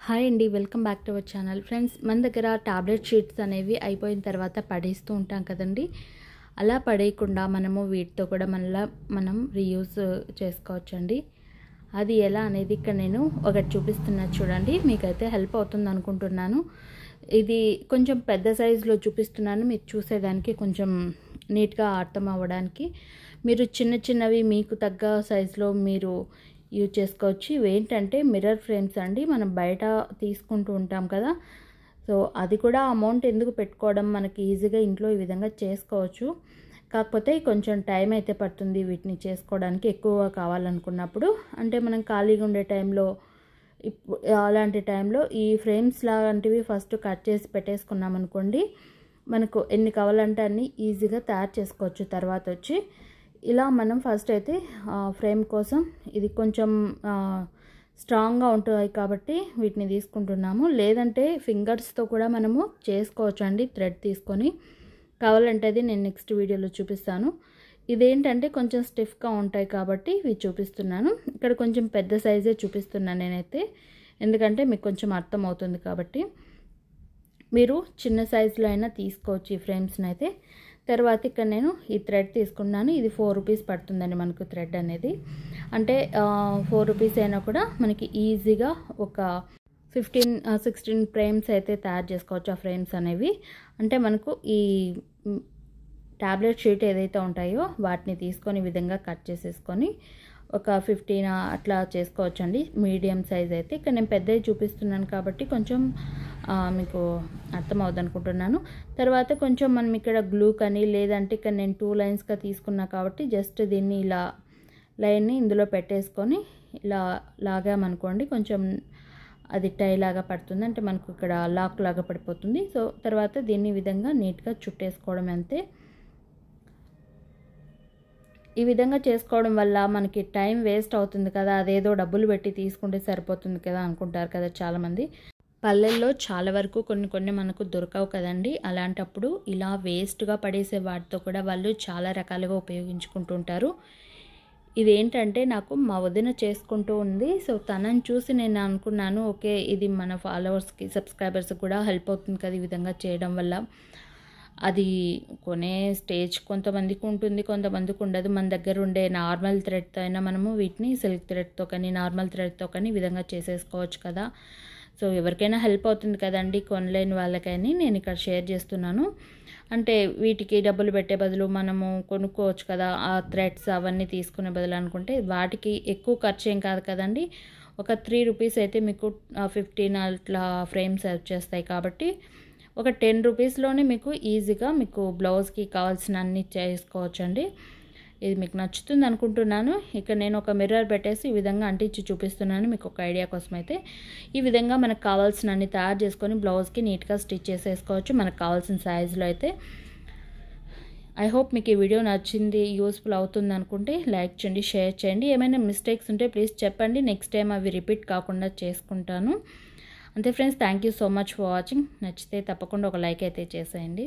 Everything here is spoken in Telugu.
హాయ్ అండి, welcome back to our channel. Friends, మన దగ్గర టాబ్లెట్ షీట్స్ అనేవి అయిపోయిన తర్వాత పడేస్తూ ఉంటాం కదండి. అలా పడేయకుండా మనము వీటితో కూడా మనం రీయూజ్ చేసుకోవచ్చండి. అది ఎలా అనేది ఇక్కడ నేను ఒకటి చూపిస్తున్నా చూడండి, మీకైతే హెల్ప్ అవుతుంది అనుకుంటున్నాను. ఇది కొంచెం పెద్ద సైజులో చూపిస్తున్నాను, మీరు చూసేదానికి కొంచెం నీట్గా అర్థం అవ్వడానికి. మీరు చిన్నవి మీకు తగ్గ సైజులో మీరు యూజ్ చేసుకోవచ్చు. ఇవేంటంటే మిర్రర్ ఫ్రేమ్స్ అండి, మనం బయట తీసుకుంటూ ఉంటాం కదా. సో అది కూడా అమౌంట్ ఎందుకు పెట్టుకోవడం, మనకి ఈజీగా ఇంట్లో ఈ విధంగా చేసుకోవచ్చు. కాకపోతే కొంచెం టైం అయితే పడుతుంది వీటిని చేసుకోవడానికి, ఎక్కువగా కావాలనుకున్నప్పుడు. అంటే మనం ఖాళీగా ఉండే టైంలో, అలాంటి టైంలో ఈ ఫ్రేమ్స్ లాంటివి ఫస్ట్ కట్ చేసి పెట్టేసుకున్నాం అనుకోండి, మనకు ఎన్ని కావాలంటే అన్ని ఈజీగా తయారు చేసుకోవచ్చు. తర్వాత వచ్చి ఇలా మనం ఫస్ట్ అయితే ఫ్రేమ్ కోసం ఇది కొంచెం స్ట్రాంగ్గా ఉంటాయి కాబట్టి వీటిని తీసుకుంటున్నాము. లేదంటే ఫింగర్స్తో కూడా మనము చేసుకోవచ్చు అండి, థ్రెడ్ తీసుకొని. కావాలంటే అది నేను నెక్స్ట్ వీడియోలో చూపిస్తాను. ఇదేంటంటే కొంచెం స్టిఫ్గా ఉంటాయి కాబట్టి ఇవి చూపిస్తున్నాను. ఇక్కడ కొంచెం పెద్ద సైజే చూపిస్తున్నాను నేనైతే, ఎందుకంటే మీకు కొంచెం అర్థం అవుతుంది కాబట్టి. మీరు చిన్న సైజులో అయినా తీసుకోవచ్చు ఈ ఫ్రేమ్స్ని అయితే. తర్వాత ఇక్కడ నేను ఈ థ్రెడ్ తీసుకున్నాను. ఇది 4 రూపీస్ పడుతుందండి మనకు థ్రెడ్ అనేది. అంటే 4 రూపీస్ అయినా కూడా మనకి ఈజీగా ఒక 15-16 ఫ్రేమ్స్ అయితే తయారు చేసుకోవచ్చు. ఆ ఫ్రేమ్స్ అనేవి అంటే మనకు ఈ టాబ్లెట్ షీట్ ఏదైతే ఉంటాయో వాటిని తీసుకొని ఈ విధంగా కట్ చేసేసుకొని ఒక 15 అట్లా చేసుకోవచ్చు అండి, మీడియం సైజ్ అయితే. ఇక్కడ నేను పెద్దవి చూపిస్తున్నాను కాబట్టి కొంచెం మీకు అర్థమవుతుంది అనుకుంటున్నాను. తర్వాత కొంచెం మనం ఇక్కడ గ్లూ కానీ, లేదంటే ఇక్కడ నేను 2 లైన్స్గా తీసుకున్నా కాబట్టి జస్ట్ దీన్ని ఇలా లైన్ని ఇందులో పెట్టేసుకొని ఇలా లాగామనుకోండి, కొంచెం అది టై లాగా పడుతుంది, అంటే మనకు ఇక్కడ లాక్ లాగా పడిపోతుంది. సో తర్వాత దీన్ని ఈ విధంగా నీట్గా చుట్టేసుకోవడం అంతే. ఈ విధంగా చేసుకోవడం వల్ల మనకి టైం వేస్ట్ అవుతుంది కదా, అదేదో డబ్బులు పెట్టి తీసుకుంటే సరిపోతుంది కదా అనుకుంటారు కదా చాలామంది. పల్లెల్లో చాలా వరకు కొన్ని మనకు దొరకవు కదండి. అలాంటప్పుడు ఇలా వేస్ట్గా పడేసే వాటితో కూడా వాళ్ళు చాలా రకాలుగా ఉపయోగించుకుంటుంటారు. ఇదేంటంటే నాకు మా వదిన చేసుకుంటూ ఉంది. సో తనని చూసి నేను అనుకున్నాను, ఓకే ఇది మన ఫాలోవర్స్కి, సబ్స్క్రైబర్స్కి కూడా హెల్ప్ అవుతుంది కదా ఈ విధంగా చేయడం వల్ల. అది కొనే స్టేజ్ కొంతమందికి ఉంటుంది, కొంతమందికి ఉండదు. మన దగ్గర ఉండే నార్మల్ థ్రెడ్తో అయినా మనము వీటిని సిల్క్ థ్రెడ్తో కానీ, నార్మల్ థ్రెడ్తో కానీ ఈ విధంగా చేసేసుకోవచ్చు కదా. సో ఎవరికైనా హెల్ప్ అవుతుంది కదండి, కొనలేని వాళ్ళకైనా నేను ఇక్కడ షేర్ చేస్తున్నాను. అంటే వీటికి డబ్బులు పెట్టే బదులు మనము కొనుక్కోవచ్చు కదా, ఆ థ్రెడ్స్ అవన్నీ తీసుకునే బదులు అనుకుంటే వాటికి ఎక్కువ ఖర్చు ఏం కాదు కదండి. ఒక 3 రూపీస్ అయితే మీకు 15 అట్లా ఫ్రేమ్స్ వచ్చేస్తాయి కాబట్టి ఒక 10 రూపీస్లోనే మీకు ఈజీగా మీకు బ్లౌజ్కి కావాల్సిన అన్ని చేసుకోవచ్చండి. ఇది మీకు నచ్చుతుంది అనుకుంటున్నాను. ఇక్కడ నేను ఒక మిర్రర్ పెట్టేసి ఈ విధంగా అంటించి చూపిస్తున్నాను మీకు ఒక ఐడియా కోసం అయితే. ఈ విధంగా మనకు కావాల్సిన అన్ని తయారు చేసుకొని బ్లౌజ్కి నీట్గా స్టిచ్ చేసేసుకోవచ్చు మనకు కావాల్సిన సైజులో అయితే. ఐ హోప్ మీకు ఈ వీడియో నచ్చింది, యూస్ఫుల్ అవుతుంది అనుకుంటే లైక్ చేయండి, షేర్ చేయండి. ఏమైనా మిస్టేక్స్ ఉంటే ప్లీజ్ చెప్పండి, నెక్స్ట్ టైం అవి రిపీట్ కాకుండా చేసుకుంటాను. అంతే friends, thank you so much for watching. నచ్చితే తప్పకుండా ఒక లైక్ అయితే చేసేయండి.